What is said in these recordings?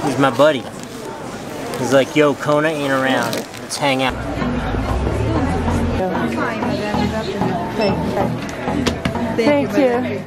He's my buddy. He's like, yo, Kona ain't around. Let's hang out. Thank you.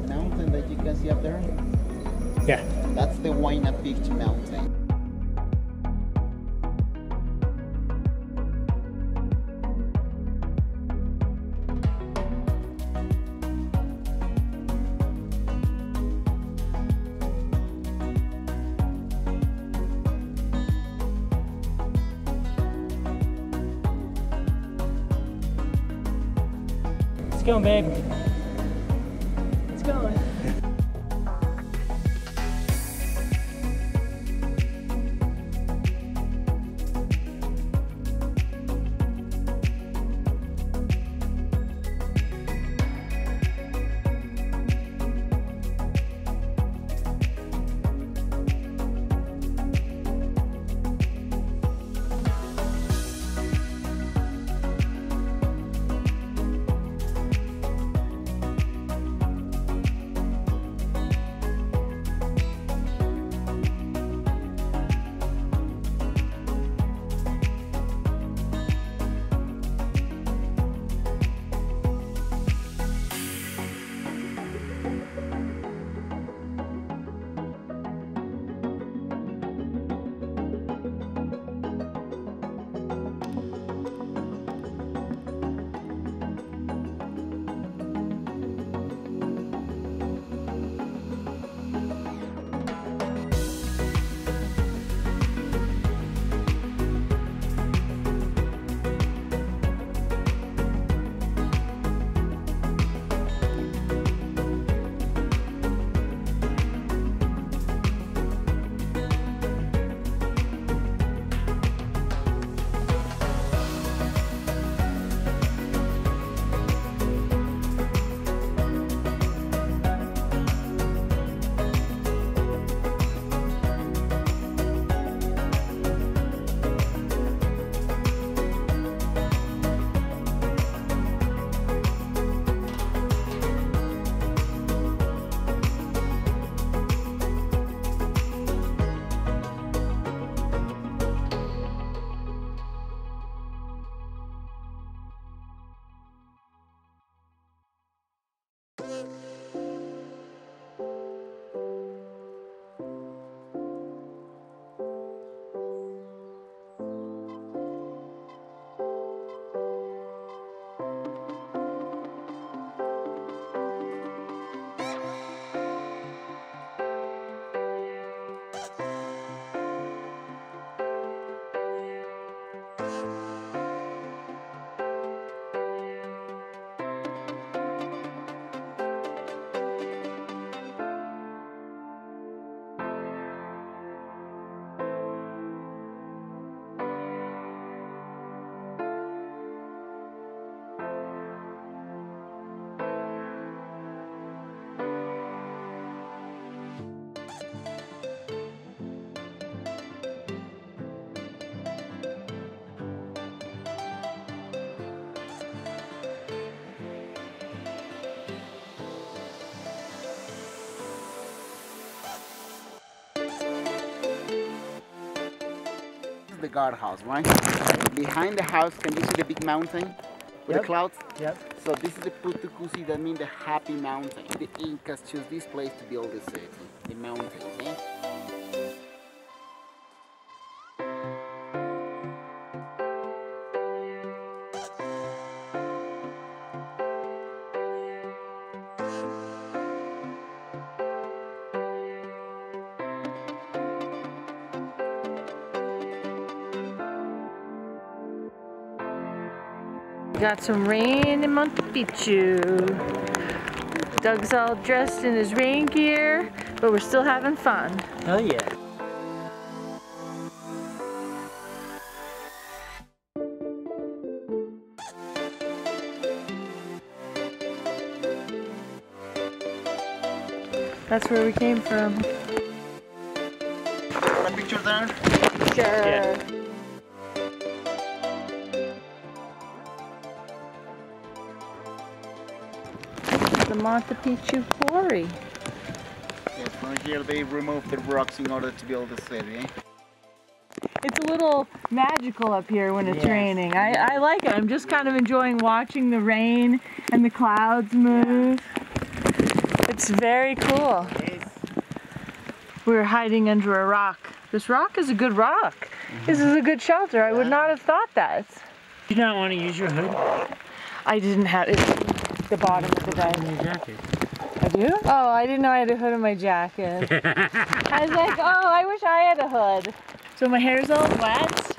Mountain that you can see up there? Yeah. That's the Machu Picchu mountain. Let's go, babe. Let's go. The guardhouse, right? Behind the house, can you see the big mountain with the clouds? Yep. So this is the Putucusi, that means the happy mountain. The Incas chose this place to build the city, the mountain. Eh? Got some rain in Machu Picchu. Doug's all dressed in his rain gear, but we're still having fun. Hell yeah. That's where we came from. Want a picture there? Sure. Yeah. the Machu Picchu quarry. Yes, from here they removed the rocks in order to build the city. It's a little magical up here when it's raining. I like it. I'm just kind of enjoying watching the rain and the clouds move. It's very cool. We're hiding under a rock. This rock is a good rock. This is a good shelter. I would not have thought that. You don't want to use your hood? I didn't have it. The bottom of the bed. In your jacket. I do? Oh, I didn't know I had a hood in my jacket. I was like, oh, I wish I had a hood. So my hair's all wet.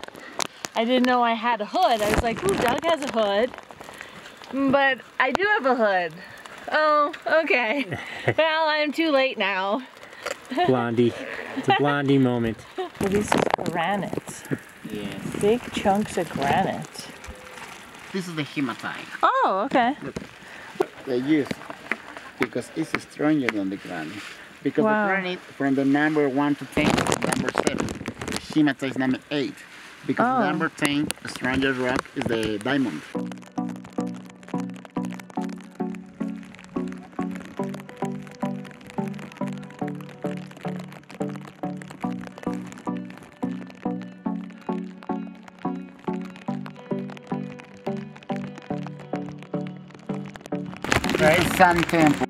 I didn't know I had a hood. I was like, ooh, Doug has a hood. But I do have a hood. Oh, okay. Well, I'm too late now. Blondie. It's a Blondie moment. Well, this is granite. Yes. Big chunks of granite. This is the hematite. Oh, okay. They use because it's stronger than the granite. Because Wow. the granite from the number 1 to 10 is number 7. Hematite is number 8. Because number 10, the strongest rock, is the diamond. This is Sun Temple.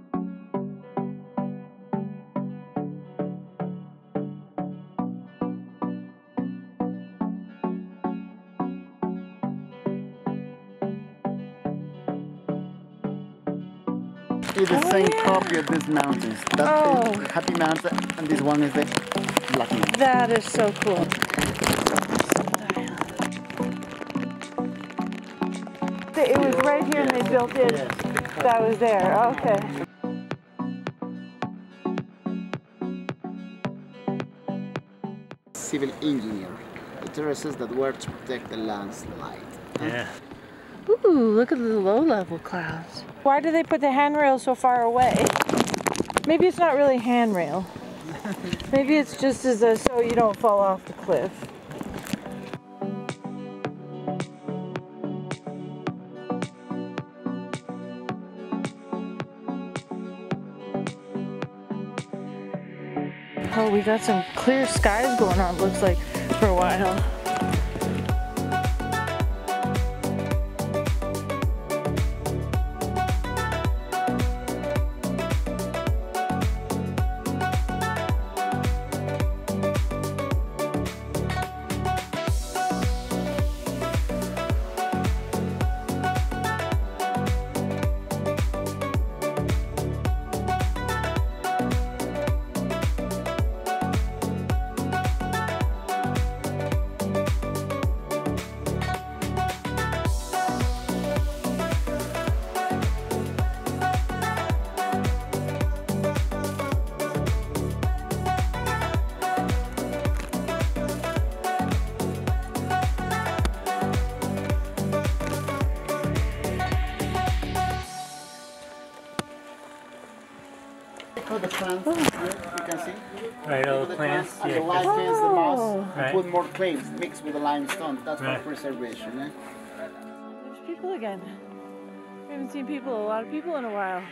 It's the same copy of these mountains. That's the Happy Mountain, and this one is the Black Mountain. That is so cool. It was right here and they built it. That was there. Okay. Civil engineer. The terraces that were to protect the landslide. Yeah. Ooh, look at the low-level clouds. Why do they put the handrail so far away? Maybe it's not really handrail. Maybe it's just as a so you don't fall off the cliff. Oh, we got some clear skies going on, looks like, for a while. The plants, you can see. Right, all the plants. And the lime is the moss. And put more clays mixed with the limestone. That's for preservation. Eh? There's people again. We haven't seen a lot of people in a while.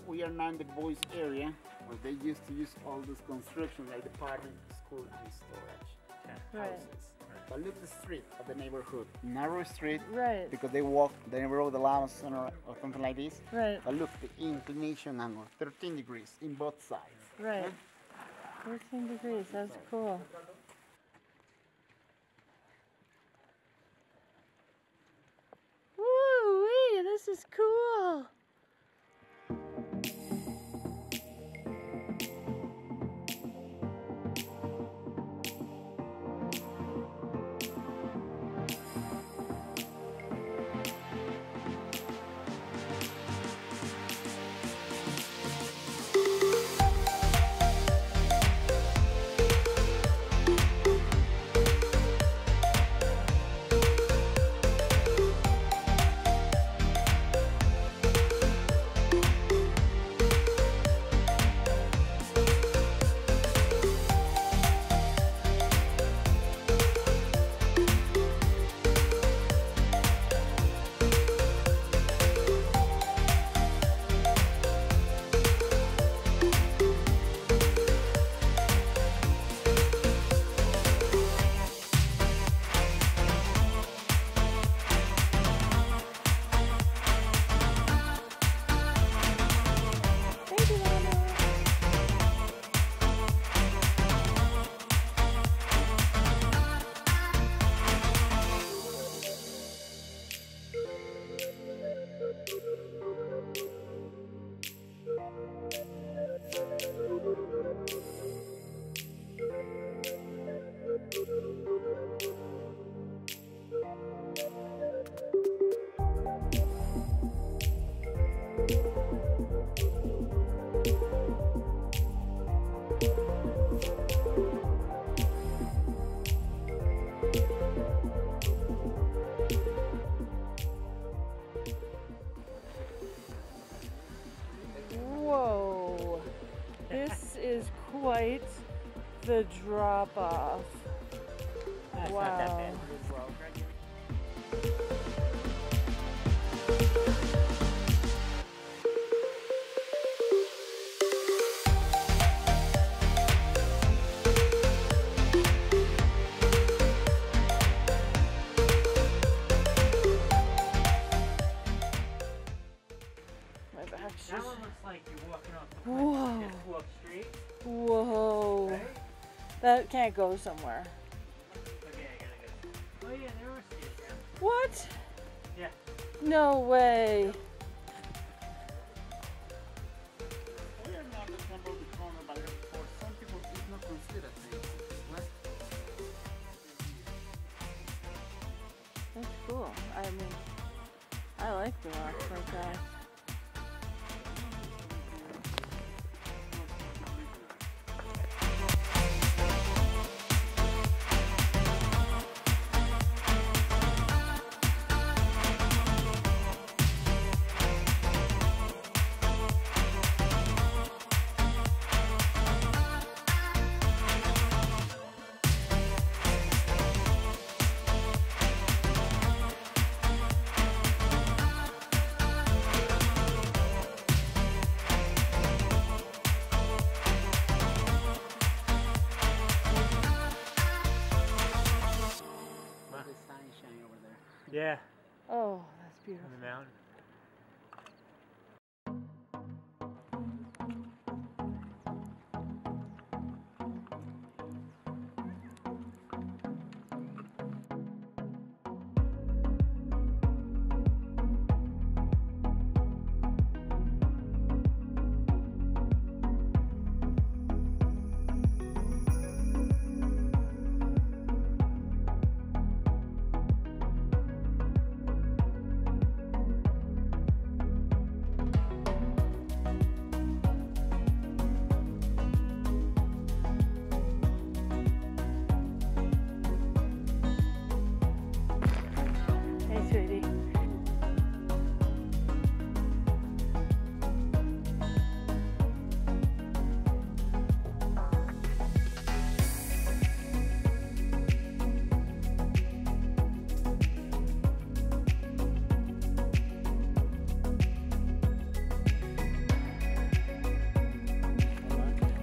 We are now in the boys area where they used to use all this construction like department, school and storage houses. But look at the street of the neighborhood. Narrow street because they never rode the limestone or something like this. Right. But look, the inclination angle, 13 degrees in both sides. Right. 13 degrees, that's cool. Woo-wee, this is cool. quite the drop off. That's Wow. not that bad. My back's That just... one looks like you're walking off the Whoa. cliff. Just walk straight. Whoa. Right? That can't go somewhere. Okay, I gotta go. Oh yeah, there were stairs, yeah. What? Yeah. No way. Some people it's not considered safe. That's cool. I mean, I like the rocks like that. Yeah, Oh, that's beautiful. on the mountain. Hey, sweetie.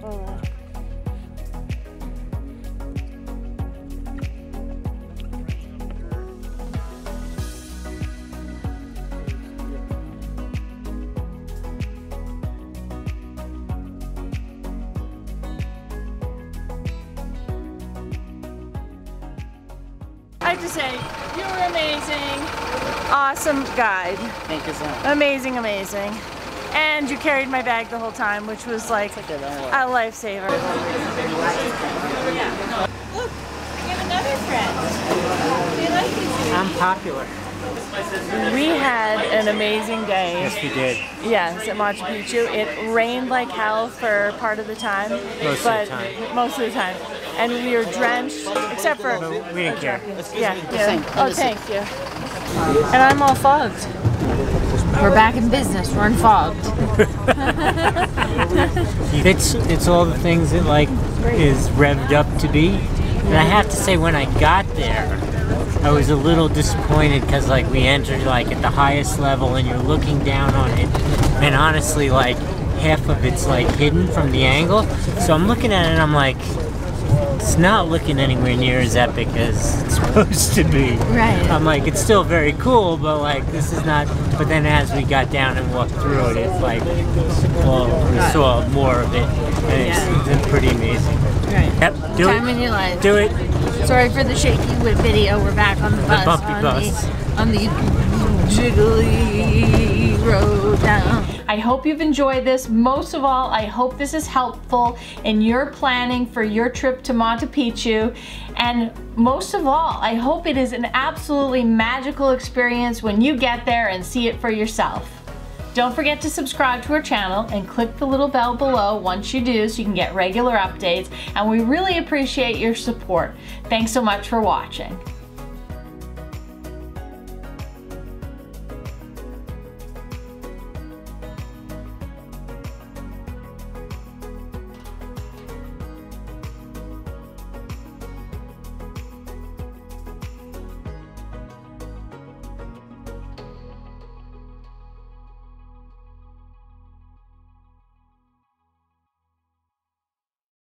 Hola. I have to say, you were amazing. Awesome guide. Thank you so much. Amazing, amazing. And you carried my bag the whole time, which was like a lifesaver. Look, we have another friend. Do you like these? I'm popular. We had an amazing day. Yes, we did. Yes, at Machu Picchu. It rained like hell for part of the time. Most of the time. Most of the time. And we were drenched, except for... But we didn't care. Yeah. Oh, thank you. And I'm all fogged. We're back in business. We're unfogged. It's all the things that like is revved up to be. And I have to say, when I got there, I was a little disappointed because like we entered like at the highest level and you're looking down on it, and honestly like half of it's like hidden from the angle. So I'm looking at it and I'm like, it's not looking anywhere near as epic as it's supposed to be. Right. I'm like, it's still very cool, but like this is not. But then as we got down and walked through it, it's like, well, we saw more of it, and it's pretty amazing. Right. Yep, do Time it. in your life. Do it. Sorry for the shaky video. We're back on the bus. bumpy bus. On the jiggly road down. I hope you've enjoyed this. Most of all, I hope this is helpful in your planning for your trip to Machu Picchu. And most of all, I hope it is an absolutely magical experience when you get there and see it for yourself. Don't forget to subscribe to our channel and click the little bell below once you do so you can get regular updates. And we really appreciate your support. Thanks so much for watching.